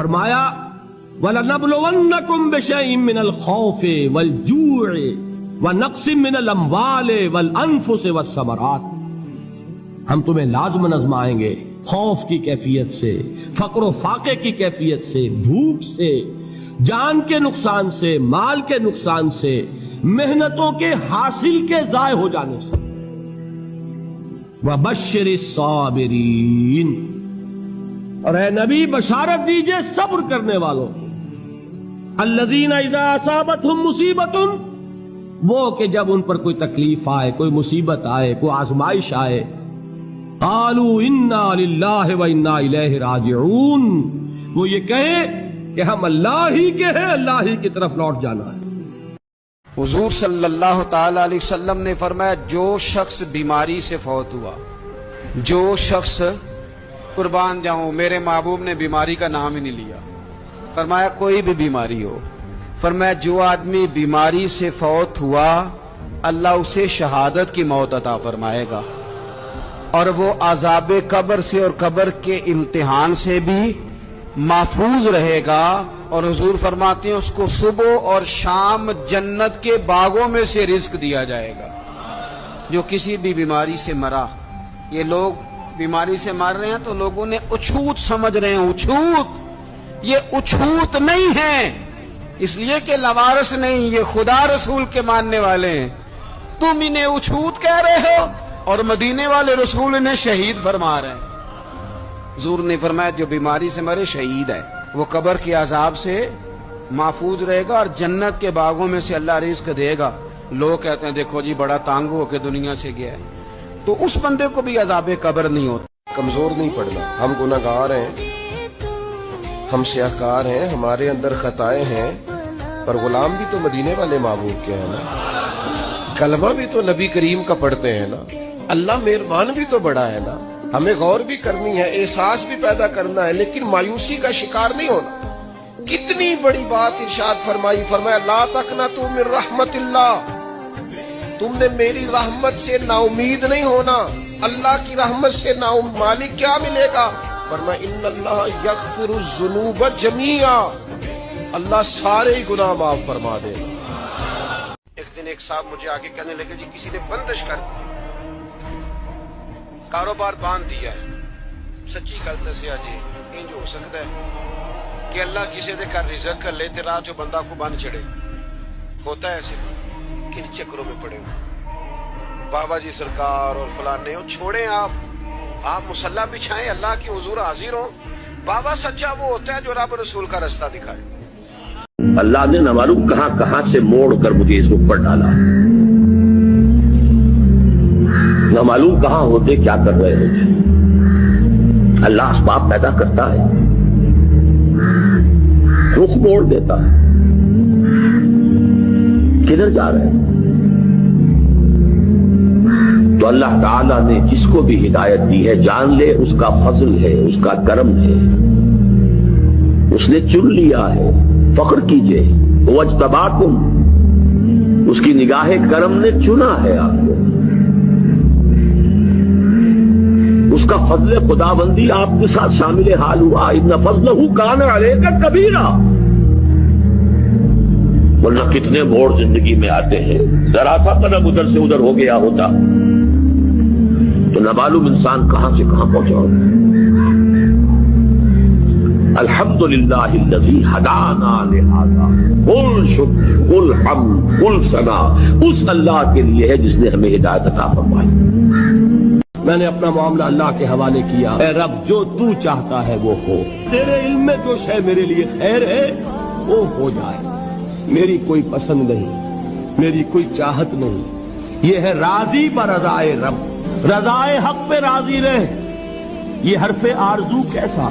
فرمایا وَلَنَبْلُوَنَّكُمْ بِشَيْءٍ مِّنَ الْخَوْفِ وَالْجُوعِ وَنَقْصٍ مِّنَ الْأَمْوَالِ وَالْأَنفُسِ وَالثَّمَرَاتِ، ہم تمہیں لازماً آزمائیں گے خوف کی کیفیت سے، فقر و فاقے کی کیفیت سے، بھوک سے، جان کے نقصان سے، مال کے نقصان سے، محنتوں کے حاصل کے ضائع ہو جانے سے۔ وَبَشِّرِ الصَّابِرِينَ، اور اے نبی بشارت دیجئے صبر کرنے والوں کو۔ الَّذِينَ إِذَا أَصَابَتْهُمْ مُصِيبَةٌ، وہ کہ جب ان پر کوئی تکلیف آئے، کوئی مصیبت آئے، کوئی آزمائش آئے، قالوا انا للہ وانا الیہ راجعون، وہ یہ کہیں کہ ہم اللہ ہی کے ہیں، اللہ ہی کی طرف لوٹ جانا ہے۔ حضور صلی اللہ تعالی علیہ وسلم نے فرمایا جو شخص بیماری سے فوت ہوا، جو شخص، قربان جاؤں میرے محبوب نے بیماری کا نام ہی نہیں لیا، فرمایا کوئی بھی بیماری ہو، فرمایا جو آدمی بیماری سے فوت ہوا اللہ اسے شہادت کی موت عطا فرمائے گا، اور وہ عذاب قبر سے اور قبر کے امتحان سے بھی محفوظ رہے گا، اور حضور فرماتے ہیں اس کو صبح اور شام جنت کے باغوں میں سے رزق دیا جائے گا۔ جو کسی بھی بیماری سے مرا، یہ لوگ بیماری سے مر رہے ہیں تو لوگوں نے اچھوت سمجھ رہے ہیں، اچھوت، یہ اچھوت نہیں ہے، اس لیے کہ لوارث نہیں، یہ خدا رسول کے ماننے والے ہیں، تم انہیں اچھوت کہہ رہے ہو اور مدینے والے رسول انہیں شہید فرما رہے ہیں۔ حضور نے فرمایا جو بیماری سے مرے شہید ہے، وہ قبر کے عذاب سے محفوظ رہے گا اور جنت کے باغوں میں سے اللہ رزق دے گا۔ لوگ کہتے ہیں دیکھو جی بڑا تانگ ہو کے دنیا سے گیا ہے، تو اس بندے کو بھی عذاب قبر نہیں ہوتا۔ کمزور نہیں پڑنا، ہم گناہگار ہیں، ہم سیاہکار ہیں، ہمارے اندر خطائیں ہیں، پر غلام بھی تو مدینے والے محبوب کے ہیں نا، کلمہ بھی تو نبی کریم کا پڑھتے ہیں نا، اللہ مہربان بھی تو بڑا ہے نا، ہمیں غور بھی کرنی ہے، احساس بھی پیدا کرنا ہے، لیکن مایوسی کا شکار نہیں ہونا۔ کتنی بڑی بات ارشاد فرمائی، فرمایا لا تقنطوا من رحمت اللہ، تم نے میری رحمت سے نا امید نہیں ہونا، اللہ کی رحمت سے نا مالک کیا ملے گا؟ فرمایا ان اللہ یغفر الذنوب جميعا، اللہ سارے گناہ معاف فرما دے گا۔ ایک دن ایک صاحب مجھے آگے کہنے لگے جی کسی نے بندش کر دی، کاروبار باندھ دیا ہے، سچی گل دسیا جی انج ہو سکتا ہے کہ اللہ کسی دے کر رزق کر لے تے راہ جو بندہ کو بن چڑے؟ ہوتا ہے ایسے؟ کن چکروں میں پڑے ہوئے بابا جی سرکار اور فلانے، چھوڑیں آپ مصلی بچھائیں، اللہ کی حضور حاضر ہوں۔ بابا سچا وہ ہوتا ہے جو رب رسول کا رستہ دکھائے۔ اللہ نے نہ معلوم کہاں کہاں سے موڑ کر مجھے اس اوپر ڈالا، نہ معلوم کہاں ہوتے کیا کر رہے ہوتے۔ اللہ اسباب پیدا کرتا ہے، رخ موڑ دیتا ہے، کدھر جا رہے ہیں؟ تو اللہ تعالیٰ نے جس کو بھی ہدایت دی ہے جان لے اس کا فضل ہے، اس کا کرم ہے، اس نے چن لیا ہے، فخر کیجئے، وَاجْتَبَاكُمْ، اس کی نگاہ کرم نے چنا ہے آپ کو، اس کا فضل خداوندی آپ کے ساتھ شامل حال ہوا۔ اِنَّ فَضْلَهُ كَانَ عَلَيْكَ كَبِيرًا، ورنہ کتنے موڑ زندگی میں آتے ہیں، ذرا سا قدم ادھر سے ادھر ہو گیا ہوتا تو نہ معلوم انسان کہاں سے کہاں پہنچا ہوتا۔ الحمدللہ الذی ہدانا لہذا، قل شکر قل حمد قل ثنا اس اللہ کے لیے ہے جس نے ہمیں ہدایت عطا فرمائی۔ میں نے اپنا معاملہ اللہ کے حوالے کیا، اے رب جو تو چاہتا ہے وہ ہو، تیرے علم میں جو شے میرے لیے خیر ہے وہ ہو جائے، میری کوئی پسند نہیں، میری کوئی چاہت نہیں، یہ ہے راضی برضائے رب، رضائے حق پہ راضی رہ۔ یہ حرف آرزو کیسا؟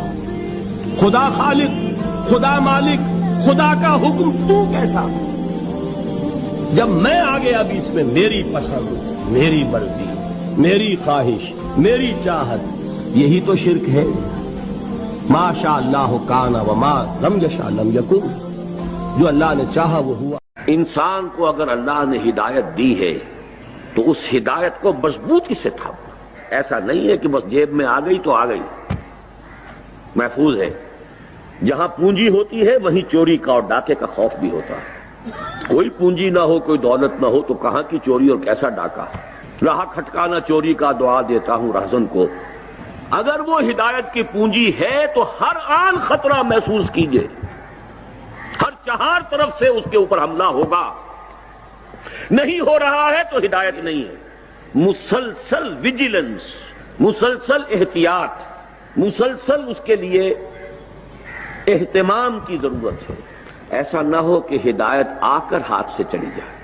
خدا خالق، خدا مالک، خدا کا حکم تو کیسا؟ جب میں آ گیا بیچ میں میری پسند، میری مرضی، میری خواہش، میری چاہت، یہی تو شرک ہے۔ ما شاء اللہ کان وما لم یشاء لم یکن، جو اللہ نے چاہا وہ ہوا۔ انسان کو اگر اللہ نے ہدایت دی ہے تو اس ہدایت کو مضبوطی سے تھامنا، ایسا نہیں ہے کہ بس جیب میں آ گئی تو آ گئی، محفوظ ہے، جہاں پونجی ہوتی ہے وہیں چوری کا اور ڈاکے کا خوف بھی ہوتا ہے. کوئی پونجی نہ ہو، کوئی دولت نہ ہو تو کہاں کی چوری اور کیسا ڈاکہ. رہا کھٹکانا چوری کا، دعا دیتا ہوں رہزن کو، اگر وہ ہدایت کی پونجی ہے تو ہر آن خطرہ محسوس کیجئے، ہر چہار طرف سے اس کے اوپر حملہ ہوگا. نہیں ہو رہا ہے تو ہدایت نہیں ہے. مسلسل ویجیلنس، مسلسل احتیاط، مسلسل اس کے لیے اہتمام کی ضرورت ہے. ایسا نہ ہو کہ ہدایت آ کر ہاتھ سے چلی جائے.